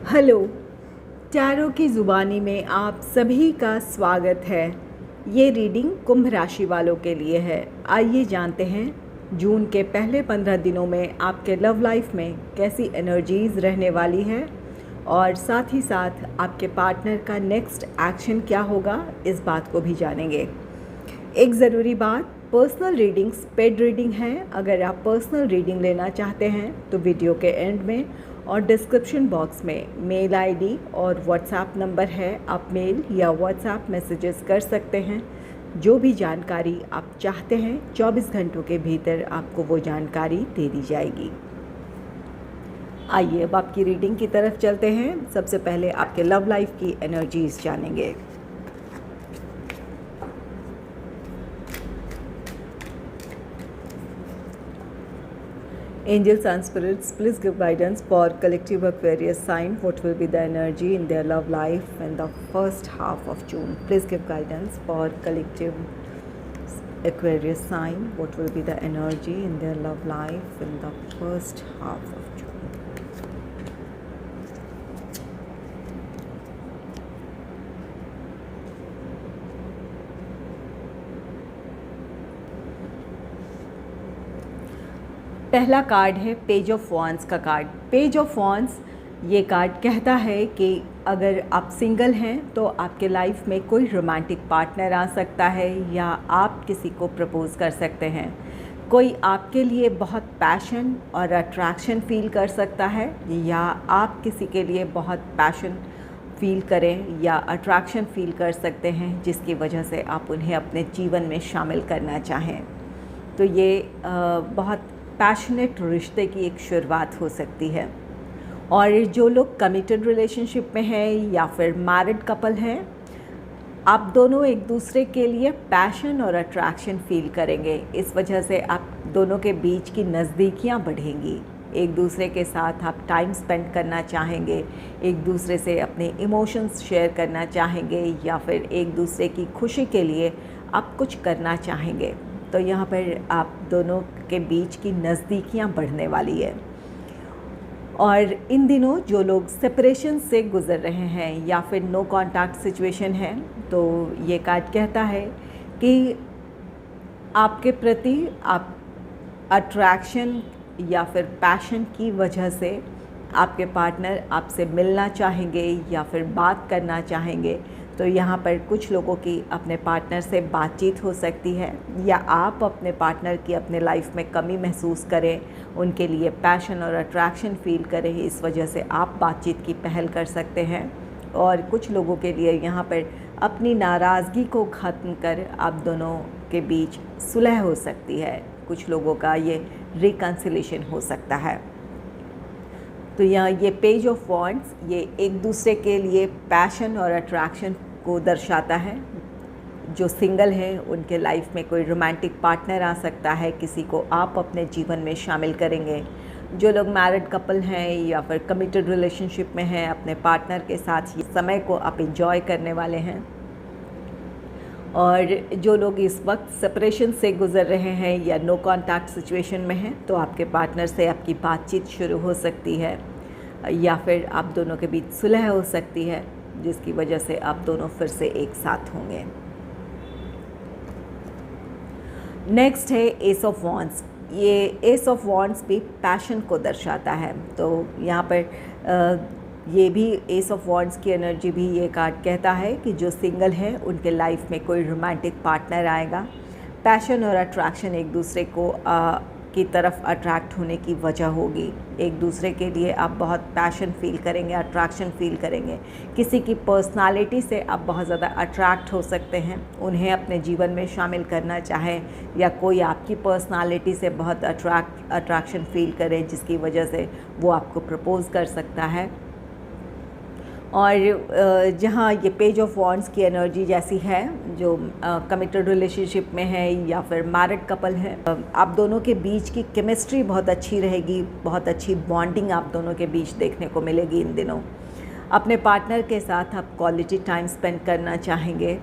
Hello. Tarot की ज़ुबानी में आप सभी का स्वागत है। ये रीडिंग कुंभ राशि वालों के लिए है। आइए जानते हैं जून के पहले 15 दिनों में आपके लव लाइफ में कैसी एनर्जीज़ रहने वाली है और साथ ही साथ आपके पार्टनर का नेक्स्ट एक्शन क्या होगा, इस बात को भी जानेंगे। एक ज़रूरी बात, पर्सनल रीडिंग्स पेड रीडिंग है। अगर आप पर्सनल रीडिंग लेना चाहते हैं तो वीडियो के एंड में और डिस्क्रिप्शन बॉक्स में मेल आईडी और व्हाट्सएप नंबर है, आप मेल या व्हाट्सएप मैसेजेस कर सकते हैं। जो भी जानकारी आप चाहते हैं 24 घंटों के भीतर आपको वो जानकारी दे दी जाएगी। आइए अब आपकी रीडिंग की तरफ चलते हैं। सबसे पहले आपके लव लाइफ की एनर्जीज जानेंगे। Angels and spirits, please give guidance for collective Aquarius sign. What will be the energy in their love life in the first half of June? Please give guidance for collective Aquarius sign. What will be the energy in their love life in the first half of June? पहला card है page of wands का card. Page of wands ये card कहता है कि अगर आप single हैं तो आपके लाइफ में कोई रोमांटिक पार्टनर आ सकता है या आप किसी को प्रपोज़ कर सकते हैं। कोई आपके लिए बहुत पैशन और अट्रैक्शन फील कर सकता है या आप किसी के लिए बहुत पैशन फील करें या अट्रैक्शन फील कर सकते हैं, जिसकी वजह से आप उन्हें अपने जीवन में शामिल करना चाहें। तो ये बहुत पैशनेट रिश्ते की एक शुरुआत हो सकती है। और जो लोग कमिटेड रिलेशनशिप में हैं या फिर मैरिड कपल हैं, आप दोनों एक दूसरे के लिए पैशन और अट्रैक्शन फील करेंगे। इस वजह से आप दोनों के बीच की नज़दीकियाँ बढ़ेंगी। एक दूसरे के साथ आप टाइम स्पेंड करना चाहेंगे, एक दूसरे से अपने इमोशंस शेयर करना चाहेंगे या फिर एक दूसरे की खुशी के लिए आप कुछ करना चाहेंगे। तो यहाँ पर आप दोनों के बीच की नज़दीकियाँ बढ़ने वाली है। और इन दिनों जो लोग सेपरेशन से गुज़र रहे हैं या फिर नो कांटेक्ट सिचुएशन है, तो ये कार्ड कहता है कि आपके प्रति आप अट्रैक्शन या फिर पैशन की वजह से आपके पार्टनर आपसे मिलना चाहेंगे या फिर बात करना चाहेंगे। तो यहाँ पर कुछ लोगों की अपने पार्टनर से बातचीत हो सकती है या आप अपने पार्टनर की अपने लाइफ में कमी महसूस करें, उनके लिए पैशन और अट्रैक्शन फील करें। इस वजह से आप बातचीत की पहल कर सकते हैं। और कुछ लोगों के लिए यहाँ पर अपनी नाराज़गी को ख़त्म कर आप दोनों के बीच सुलह हो सकती है। कुछ लोगों का ये रिकन्सिलेशन हो सकता है। तो यहाँ ये पेज ऑफ वॉन्ड्स ये एक दूसरे के लिए पैशन और अट्रैक्शन को दर्शाता है। जो सिंगल हैं उनके लाइफ में कोई रोमांटिक पार्टनर आ सकता है, किसी को आप अपने जीवन में शामिल करेंगे। जो लोग मैरिड कपल हैं या फिर कमिटेड रिलेशनशिप में हैं, अपने पार्टनर के साथ ये समय को आप एंजॉय करने वाले हैं। और जो लोग इस वक्त सेपरेशन से गुज़र रहे हैं या नो कांटेक्ट सिचुएशन में हैं, तो आपके पार्टनर से आपकी बातचीत शुरू हो सकती है या फिर आप दोनों के बीच सुलह हो सकती है, जिसकी वजह से आप दोनों फिर से एक साथ होंगे। नेक्स्ट है एस ऑफ वॉन्ड्स। ये एस ऑफ वॉन्ड्स भी पैशन को दर्शाता है। तो यहाँ पर ये भी एस ऑफ वॉन्ड्स की एनर्जी भी ये कार्ड कहता है कि जो सिंगल हैं उनके लाइफ में कोई रोमांटिक पार्टनर आएगा। पैशन और अट्रैक्शन एक दूसरे को की तरफ अट्रैक्ट होने की वजह होगी। एक दूसरे के लिए आप बहुत पैशन फील करेंगे, अट्रैक्शन फील करेंगे। किसी की पर्सनालिटी से आप बहुत ज़्यादा अट्रैक्ट हो सकते हैं, उन्हें अपने जीवन में शामिल करना चाहें या कोई आपकी पर्सनालिटी से बहुत अट्रैक्शन फील करे, जिसकी वजह से वो आपको प्रपोज़ कर सकता है। और जहाँ ये पेज ऑफ वॉन्ड्स की एनर्जी जैसी है, जो कमिटेड रिलेशनशिप में है या फिर मैरिड कपल है, आप दोनों के बीच की केमिस्ट्री बहुत अच्छी रहेगी, बहुत अच्छी बॉन्डिंग आप दोनों के बीच देखने को मिलेगी इन दिनों। अपने पार्टनर के साथ आप क्वालिटी टाइम स्पेंड करना चाहेंगे।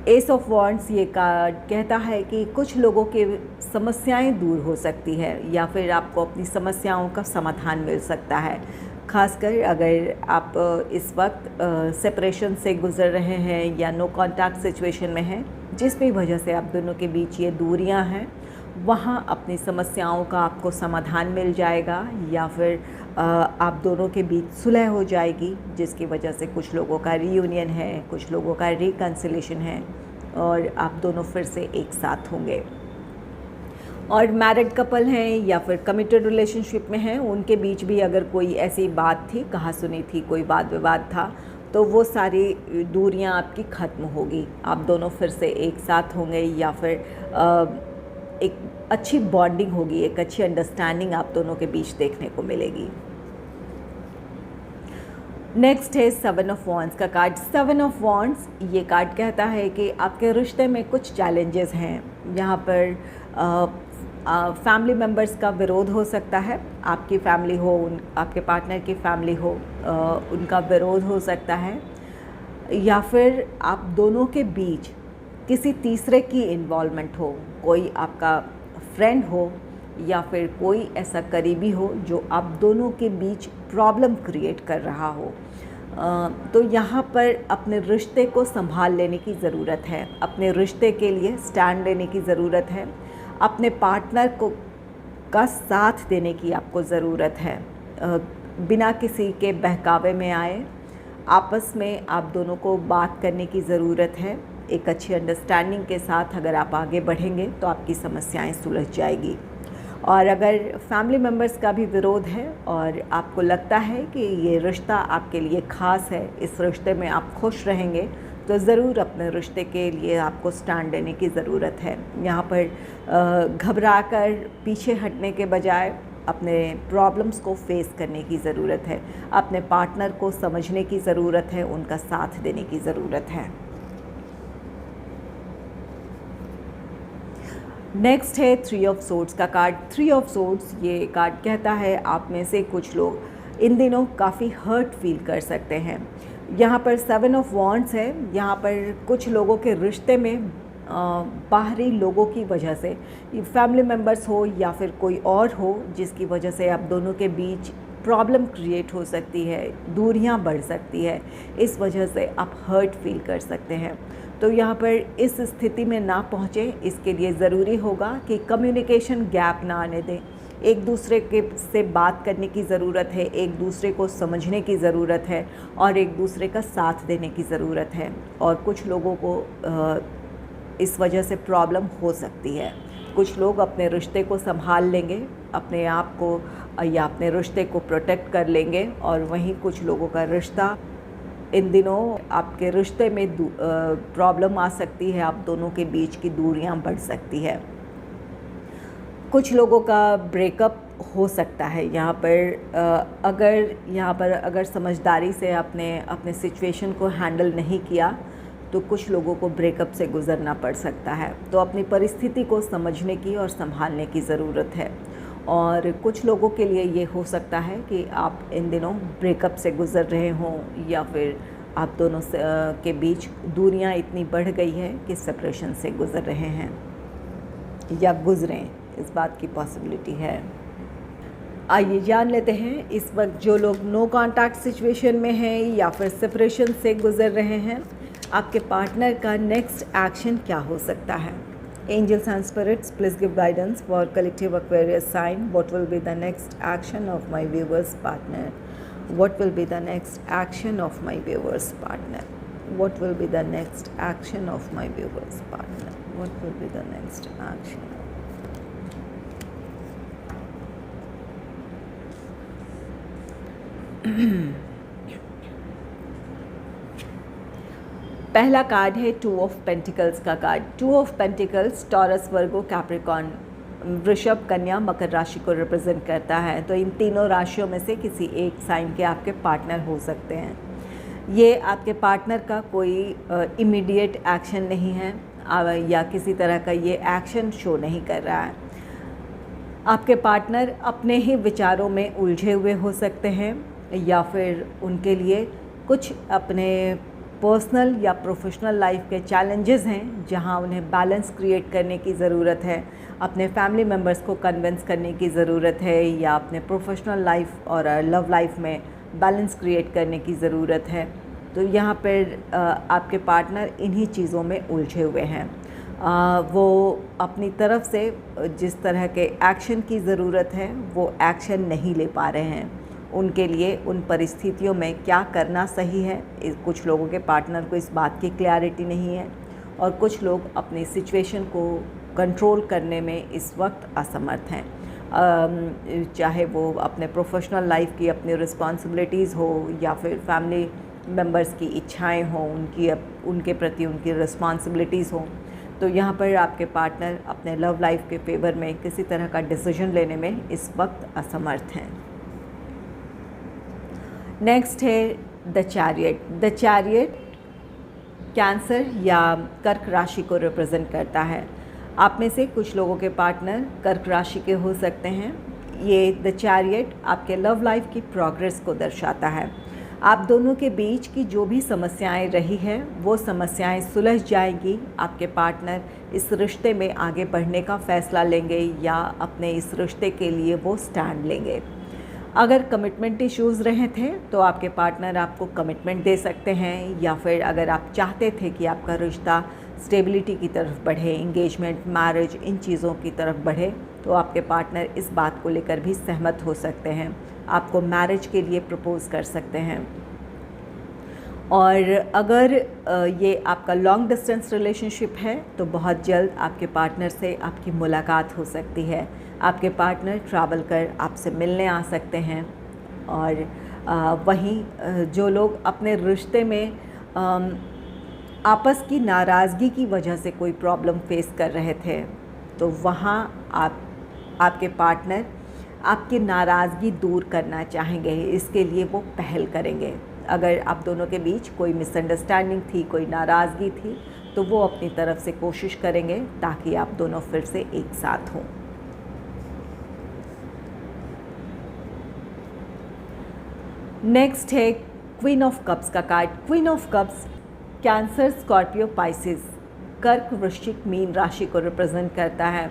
एस ऑफ वॉन्ड्स ये कार्ड कहता है कि कुछ लोगों के समस्याएं दूर हो सकती है या फिर आपको अपनी समस्याओं का समाधान मिल सकता है। खासकर अगर आप इस वक्त सेपरेशन से गुज़र रहे हैं या नो कांटेक्ट सिचुएशन में हैं, जिस भी वजह से आप दोनों के बीच ये दूरियां हैं, वहाँ अपनी समस्याओं का आपको समाधान मिल जाएगा या फिर आप दोनों के बीच सुलह हो जाएगी, जिसकी वजह से कुछ लोगों का रीयूनियन है, कुछ लोगों का रिकन्सिलेशन है और आप दोनों फिर से एक साथ होंगे। और मैरिड कपल हैं या फिर कमिटेड रिलेशनशिप में हैं, उनके बीच भी अगर कोई ऐसी बात थी, कहा सुनी थी, कोई वाद विवाद था, तो वो सारी दूरियां आपकी ख़त्म होगी। आप दोनों फिर से एक साथ होंगे या फिर एक अच्छी बॉन्डिंग होगी, एक अच्छी अंडरस्टैंडिंग आप दोनों के बीच देखने को मिलेगी। नेक्स्ट है 7 ऑफ वॉन्ड्स का कार्ड। 7 ऑफ वॉन्ड्स ये कार्ड कहता है कि आपके रिश्ते में कुछ चैलेंजेस हैं। यहाँ पर फैमिली मेम्बर्स का विरोध हो सकता है, आपकी फैमिली हो, आपके पार्टनर की फैमिली हो, उनका विरोध हो सकता है, या फिर आप दोनों के बीच किसी तीसरे की इन्वॉल्वमेंट हो, कोई आपका फ्रेंड हो या फिर कोई ऐसा करीबी हो जो आप दोनों के बीच प्रॉब्लम क्रिएट कर रहा हो। तो यहाँ पर अपने रिश्ते को संभाल लेने की ज़रूरत है, अपने रिश्ते के लिए स्टैंड लेने की ज़रूरत है, अपने पार्टनर को का साथ देने की आपको ज़रूरत है। बिना किसी के बहकावे में आए आपस में आप दोनों को बात करने की ज़रूरत है। एक अच्छी अंडरस्टैंडिंग के साथ अगर आप आगे बढ़ेंगे तो आपकी समस्याएं सुलझ जाएगी। और अगर फैमिली मेम्बर्स का भी विरोध है और आपको लगता है कि ये रिश्ता आपके लिए ख़ास है, इस रिश्ते में आप खुश रहेंगे, तो ज़रूर अपने रिश्ते के लिए आपको स्टैंड लेने की ज़रूरत है। यहाँ पर घबराकर पीछे हटने के बजाय अपने प्रॉब्लम्स को फेस करने की ज़रूरत है, अपने पार्टनर को समझने की ज़रूरत है, उनका साथ देने की ज़रूरत है। नेक्स्ट है 3 ऑफ सोर्ड्स का कार्ड। 3 ऑफ सोर्ड्स ये कार्ड कहता है आप में से कुछ लोग इन दिनों काफ़ी हर्ट फील कर सकते हैं। यहाँ पर 7 ऑफ वॉन्ड्स है, यहाँ पर कुछ लोगों के रिश्ते में बाहरी लोगों की वजह से, फैमिली मेम्बर्स हो या फिर कोई और हो, जिसकी वजह से आप दोनों के बीच प्रॉब्लम क्रिएट हो सकती है, दूरियां बढ़ सकती है, इस वजह से आप हर्ट फील कर सकते हैं। तो यहाँ पर इस स्थिति में ना पहुँचे, इसके लिए ज़रूरी होगा कि कम्युनिकेशन गैप ना आने दें। एक दूसरे के से बात करने की ज़रूरत है, एक दूसरे को समझने की ज़रूरत है और एक दूसरे का साथ देने की ज़रूरत है। और कुछ लोगों को इस वजह से प्रॉब्लम हो सकती है। कुछ लोग अपने रिश्ते को संभाल लेंगे, अपने आप को या अपने रिश्ते को प्रोटेक्ट कर लेंगे, और वहीं कुछ लोगों का रिश्ता इन दिनों आपके रिश्ते में प्रॉब्लम आ सकती है, आप दोनों के बीच की दूरियां बढ़ सकती है। कुछ लोगों का ब्रेकअप हो सकता है। यहाँ पर अगर समझदारी से अपने सिचुएशन को हैंडल नहीं किया तो कुछ लोगों को ब्रेकअप से गुज़रना पड़ सकता है। तो अपनी परिस्थिति को समझने की और संभालने की ज़रूरत है। और कुछ लोगों के लिए ये हो सकता है कि आप इन दिनों ब्रेकअप से गुज़र रहे हों या फिर आप दोनों के बीच दूरियां इतनी बढ़ गई है कि सेपरेशन से गुज़र रहे हैं या गुज़रें, इस बात की पॉसिबिलिटी है। आइए जान लेते हैं इस वक्त जो लोग नो कॉन्टैक्ट सिचुएशन में हैं या फिर सेपरेशन से गुज़र रहे हैं, आपके पार्टनर का नेक्स्ट एक्शन क्या हो सकता है। Angels and spirits, please give guidance for collective Aquarius sign. What will be the next action of my viewers partner? What will be the next action of my viewers partner? What will be the next action of my viewers partner? What will be the next action? पहला card है 2 of pentacles का card. 2 of pentacles taurus, Virgo, Capricorn, वृषभ, कन्या, मकर राशि को represent करता है। तो इन तीनों राशियों में से किसी एक साइन के आपके पार्टनर हो सकते हैं। ये आपके पार्टनर का कोई इमीडिएट एक्शन नहीं है या किसी तरह का ये एक्शन शो नहीं कर रहा है। आपके पार्टनर अपने ही विचारों में उलझे हुए हो सकते हैं या फिर उनके लिए कुछ अपने पर्सनल या प्रोफेशनल लाइफ के चैलेंजेस हैं जहां उन्हें बैलेंस क्रिएट करने की ज़रूरत है, अपने फैमिली मेम्बर्स को कन्विंस करने की ज़रूरत है, या अपने प्रोफेशनल लाइफ और लव लाइफ में बैलेंस क्रिएट करने की ज़रूरत है। तो यहाँ पर आपके पार्टनर इन्हीं चीज़ों में उलझे हुए हैं। वो अपनी तरफ से जिस तरह के एक्शन की ज़रूरत है वो एक्शन नहीं ले पा रहे हैं। उनके लिए उन परिस्थितियों में क्या करना सही है, कुछ लोगों के पार्टनर को इस बात की क्लैरिटी नहीं है, और कुछ लोग अपनी सिचुएशन को कंट्रोल करने में इस वक्त असमर्थ हैं। चाहे वो अपने प्रोफेशनल लाइफ की अपनी रिस्पॉन्सिबिलिटीज़ हो या फिर फैमिली मेम्बर्स की इच्छाएं हों, उनके प्रति उनकी रिस्पॉन्सिबिलिटीज़ हों। तो यहाँ पर आपके पार्टनर अपने लव लाइफ के फेवर में किसी तरह का डिसीजन लेने में इस वक्त असमर्थ हैं। नेक्स्ट है the chariot. The chariot cancer या कर्क राशि को रिप्रेजेंट करता है। आप में से कुछ लोगों के पार्टनर कर्क राशि के हो सकते हैं। ये द चैरियट आपके लव लाइफ की प्रोग्रेस को दर्शाता है। आप दोनों के बीच की जो भी समस्याएं रही हैं वो समस्याएं सुलझ जाएंगी। आपके पार्टनर इस रिश्ते में आगे बढ़ने का फ़ैसला लेंगे या अपने इस रिश्ते के लिए वो स्टैंड लेंगे। अगर कमिटमेंट इश्यूज़ रहे थे तो आपके पार्टनर आपको कमिटमेंट दे सकते हैं, या फिर अगर आप चाहते थे कि आपका रिश्ता स्टेबिलिटी की तरफ बढ़े, इंगेजमेंट, मैरिज, इन चीज़ों की तरफ बढ़े, तो आपके पार्टनर इस बात को लेकर भी सहमत हो सकते हैं, आपको मैरिज के लिए प्रपोज़ कर सकते हैं। और अगर ये आपका लॉन्ग डिस्टेंस रिलेशनशिप है तो बहुत जल्द आपके पार्टनर से आपकी मुलाकात हो सकती है। आपके पार्टनर ट्रैवल कर आपसे मिलने आ सकते हैं। और वहीं जो लोग अपने रिश्ते में आपस की नाराज़गी की वजह से कोई प्रॉब्लम फेस कर रहे थे, तो वहाँ आपके पार्टनर आपकी नाराज़गी दूर करना चाहेंगे, इसके लिए वो पहल करेंगे। अगर आप दोनों के बीच कोई मिसअंडरस्टैंडिंग थी, कोई नाराज़गी थी, तो वो अपनी तरफ से कोशिश करेंगे ताकि आप दोनों फिर से एक साथ हों। नेक्स्ट है क्वीन ऑफ कप्स का card. Queen of cups cancer, Scorpio, Pisces, कर्क, वृश्चिक, मीन राशि को रिप्रेजेंट करता है।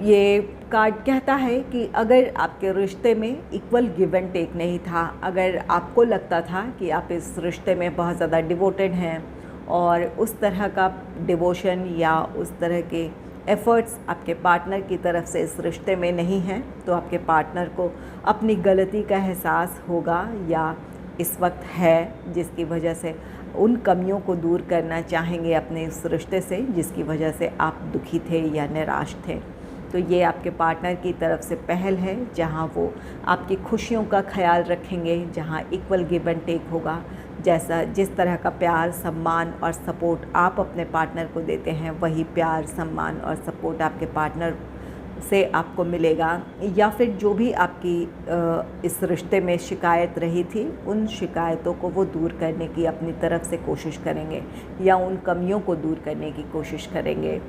ये कार्ड कहता है कि अगर आपके रिश्ते में इक्वल गिव एंड टेक नहीं था, अगर आपको लगता था कि आप इस रिश्ते में बहुत ज़्यादा डिवोटेड हैं और उस तरह का डिवोशन या उस तरह के एफ़र्ट्स आपके पार्टनर की तरफ से इस रिश्ते में नहीं हैं, तो आपके पार्टनर को अपनी गलती का एहसास होगा या इस वक्त है, जिसकी वजह से उन कमियों को दूर करना चाहेंगे अपने इस रिश्ते से, जिसकी वजह से आप दुखी थे या निराश थे। तो ये आपके पार्टनर की तरफ से पहल है जहाँ वो आपकी खुशियों का ख्याल रखेंगे, जहाँ इक्वल गिव एंड टेक होगा। जिस तरह का प्यार, सम्मान और सपोर्ट आप अपने पार्टनर को देते हैं, वही प्यार, सम्मान और सपोर्ट आपके पार्टनर से आपको मिलेगा। या फिर जो भी आपकी इस रिश्ते में शिकायत रही थी, उन शिकायतों को वो दूर करने की अपनी तरफ से कोशिश करेंगे या उन कमियों को दूर करने की कोशिश करेंगे।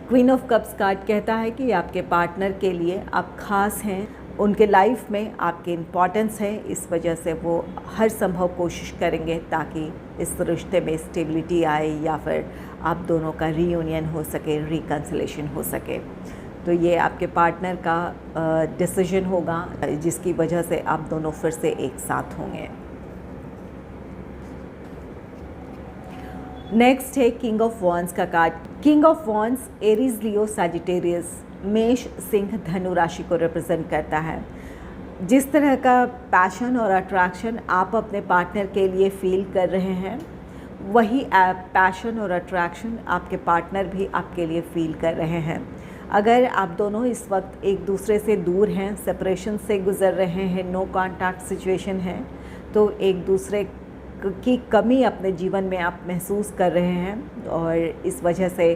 क्वीन ऑफ कप्स कार्ड कहता है कि आपके पार्टनर के लिए आप ख़ास हैं, उनके लाइफ में आपकी इम्पॉर्टेंस है, इस वजह से वो हर संभव कोशिश करेंगे ताकि इस रिश्ते में स्टेबिलिटी आए या फिर आप दोनों का रीयूनियन हो सके, रिकन्सिलेशन हो सके। तो ये आपके पार्टनर का डिसीजन होगा जिसकी वजह से आप दोनों फिर से एक साथ होंगे। नेक्स्ट है किंग ऑफ वॉन्ड्स का card. King of wands Aries, Leo, Sagittarius, मेष, सिंह, धनु राशि को रिप्रेजेंट करता है। जिस तरह का पैशन और अट्रैक्शन आप अपने पार्टनर के लिए फील कर रहे हैं, वही पैशन और अट्रैक्शन आपके पार्टनर भी आपके लिए फील कर रहे हैं। अगर आप दोनों इस वक्त एक दूसरे से दूर हैं, सेपरेशन से गुज़र रहे हैं, नो कॉन्टैक्ट सिचुएशन है, तो एक दूसरे की कमी अपने जीवन में आप महसूस कर रहे हैं और इस वजह से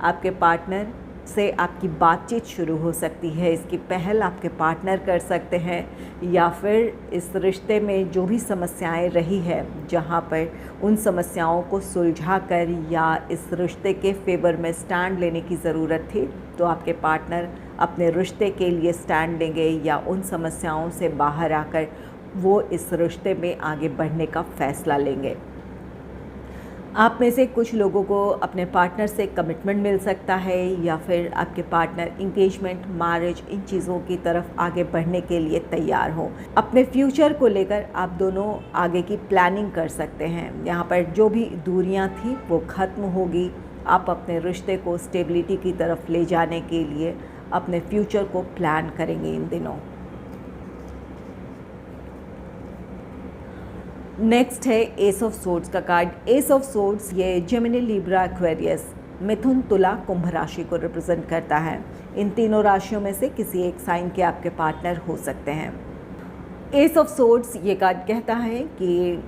आपके पार्टनर से आपकी बातचीत शुरू हो सकती है। इसकी पहल आपके पार्टनर कर सकते हैं या फिर इस रिश्ते में जो भी समस्याएं रही है, जहां पर उन समस्याओं को सुलझा कर या इस रिश्ते के फेवर में स्टैंड लेने की ज़रूरत थी, तो आपके पार्टनर अपने रिश्ते के लिए स्टैंड लेंगे या उन समस्याओं से बाहर आकर वो इस रिश्ते में आगे बढ़ने का फ़ैसला लेंगे। आप में से कुछ लोगों को अपने पार्टनर से कमिटमेंट मिल सकता है, या फिर आपके पार्टनर इंगेजमेंट, मैरिज, इन चीज़ों की तरफ आगे बढ़ने के लिए तैयार हो। अपने फ्यूचर को लेकर आप दोनों आगे की प्लानिंग कर सकते हैं। यहाँ पर जो भी दूरियाँ थी वो ख़त्म होगी। आप अपने रिश्ते को स्टेबिलिटी की तरफ ले जाने के लिए अपने फ्यूचर को प्लान करेंगे इन दिनों। नेक्स्ट है एस ऑफ सोर्ड्स का कार्ड। एस ऑफ सोर्ड्स ये जेमिनी, लिब्रा, एक्वेरियस, मिथुन, तुला, कुंभ राशि को रिप्रेजेंट करता है। इन तीनों राशियों में से किसी एक साइन के आपके पार्टनर हो सकते हैं। एस ऑफ सोर्ड्स ये कार्ड कहता है कि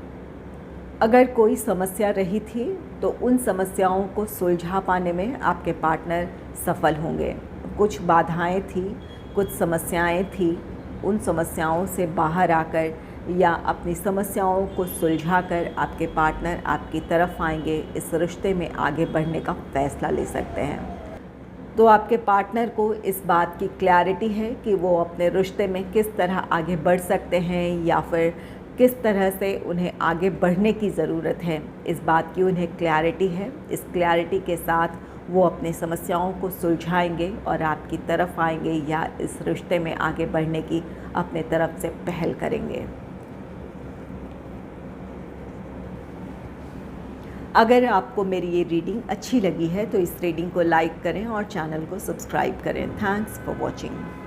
अगर कोई समस्या रही थी तो उन समस्याओं को सुलझा पाने में आपके पार्टनर सफल होंगे। कुछ बाधाएं थी, कुछ समस्याएं थी, उन समस्याओं से बाहर आकर या अपनी समस्याओं को सुलझाकर आपके पार्टनर आपकी तरफ आएंगे। इस रिश्ते में आगे बढ़ने का फ़ैसला ले सकते हैं। तो आपके पार्टनर को इस बात की क्लैरिटी है कि वो अपने रिश्ते में किस तरह आगे बढ़ सकते हैं, या फिर किस तरह से उन्हें आगे बढ़ने की ज़रूरत है। इस बात की उन्हें क्लैरिटी है। इस क्लैरिटी के साथ वो अपनी समस्याओं को सुलझाएंगे और आपकी तरफ आएंगे, या इस रिश्ते में आगे बढ़ने की अपने तरफ से पहल करेंगे। अगर आपको मेरी ये रीडिंग अच्छी लगी है तो इस रीडिंग को लाइक करें और चैनल को सब्सक्राइब करें। Thanks for watching.